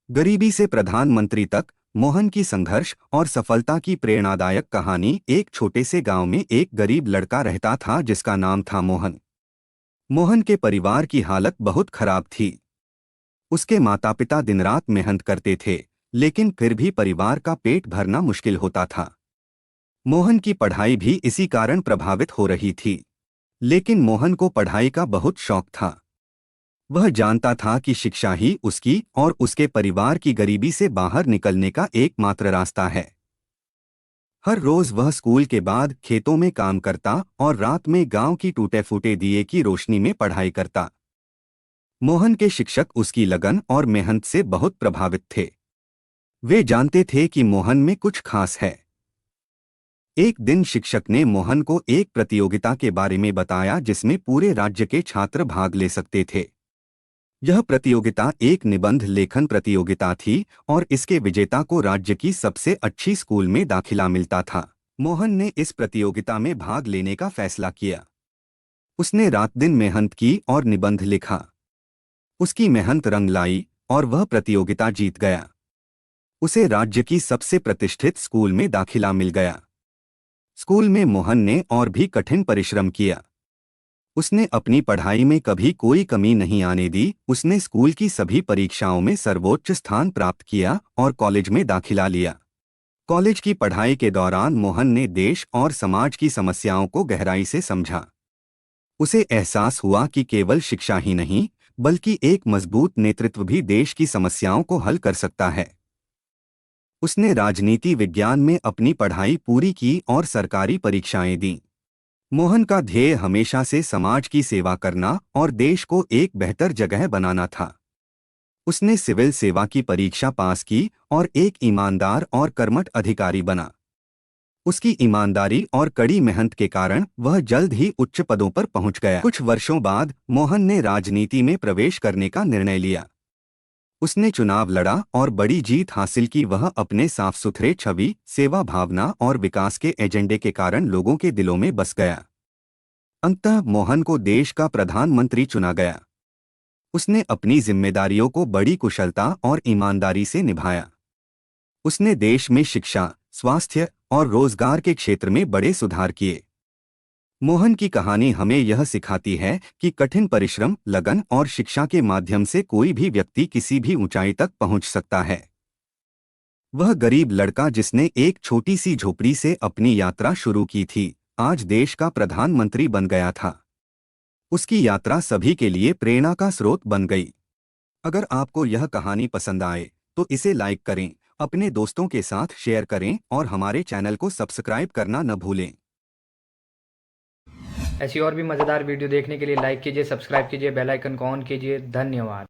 गरीबी से प्रधानमंत्री तक मोहन की संघर्ष और सफलता की प्रेरणादायक कहानी। एक छोटे से गांव में एक गरीब लड़का रहता था जिसका नाम था मोहन। मोहन के परिवार की हालत बहुत खराब थी। उसके माता पिता दिन रात मेहनत करते थे, लेकिन फिर भी परिवार का पेट भरना मुश्किल होता था। मोहन की पढ़ाई भी इसी कारण प्रभावित हो रही थी। लेकिन मोहन को पढ़ाई का बहुत शौक था। वह जानता था कि शिक्षा ही उसकी और उसके परिवार की गरीबी से बाहर निकलने का एकमात्र रास्ता है। हर रोज वह स्कूल के बाद खेतों में काम करता और रात में गांव की टूटे फूटे दिए की रोशनी में पढ़ाई करता। मोहन के शिक्षक उसकी लगन और मेहनत से बहुत प्रभावित थे। वे जानते थे कि मोहन में कुछ खास है। एक दिन शिक्षक ने मोहन को एक प्रतियोगिता के बारे में बताया जिसमें पूरे राज्य के छात्र भाग ले सकते थे। यह प्रतियोगिता एक निबंध लेखन प्रतियोगिता थी और इसके विजेता को राज्य की सबसे अच्छी स्कूल में दाखिला मिलता था। मोहन ने इस प्रतियोगिता में भाग लेने का फैसला किया। उसने रात दिन मेहनत की और निबंध लिखा। उसकी मेहनत रंग लाई और वह प्रतियोगिता जीत गया। उसे राज्य की सबसे प्रतिष्ठित स्कूल में दाखिला मिल गया। स्कूल में मोहन ने और भी कठिन परिश्रम किया। उसने अपनी पढ़ाई में कभी कोई कमी नहीं आने दी। उसने स्कूल की सभी परीक्षाओं में सर्वोच्च स्थान प्राप्त किया और कॉलेज में दाखिला लिया। कॉलेज की पढ़ाई के दौरान मोहन ने देश और समाज की समस्याओं को गहराई से समझा। उसे एहसास हुआ कि केवल शिक्षा ही नहीं, बल्कि एक मजबूत नेतृत्व भी देश की समस्याओं को हल कर सकता है। उसने राजनीति विज्ञान में अपनी पढ़ाई पूरी की और सरकारी परीक्षाएं दी। मोहन का ध्येय हमेशा से समाज की सेवा करना और देश को एक बेहतर जगह बनाना था। उसने सिविल सेवा की परीक्षा पास की और एक ईमानदार और कर्मठ अधिकारी बना। उसकी ईमानदारी और कड़ी मेहनत के कारण वह जल्द ही उच्च पदों पर पहुंच गया। कुछ वर्षों बाद मोहन ने राजनीति में प्रवेश करने का निर्णय लिया। उसने चुनाव लड़ा और बड़ी जीत हासिल की। वह अपने साफ सुथरे छवि, सेवा भावना और विकास के एजेंडे के कारण लोगों के दिलों में बस गया। अंततः मोहन को देश का प्रधानमंत्री चुना गया। उसने अपनी जिम्मेदारियों को बड़ी कुशलता और ईमानदारी से निभाया। उसने देश में शिक्षा, स्वास्थ्य और रोजगार के क्षेत्र में बड़े सुधार किए। मोहन की कहानी हमें यह सिखाती है कि कठिन परिश्रम, लगन और शिक्षा के माध्यम से कोई भी व्यक्ति किसी भी ऊंचाई तक पहुंच सकता है। वह गरीब लड़का जिसने एक छोटी सी झोपड़ी से अपनी यात्रा शुरू की थी, आज देश का प्रधानमंत्री बन गया था। उसकी यात्रा सभी के लिए प्रेरणा का स्रोत बन गई। अगर आपको यह कहानी पसंद आए तो इसे लाइक करें, अपने दोस्तों के साथ शेयर करें और हमारे चैनल को सब्सक्राइब करना न भूलें। ऐसी और भी मज़ेदार वीडियो देखने के लिए लाइक कीजिए, सब्सक्राइब कीजिए, बेल आइकन को ऑन कीजिए। धन्यवाद।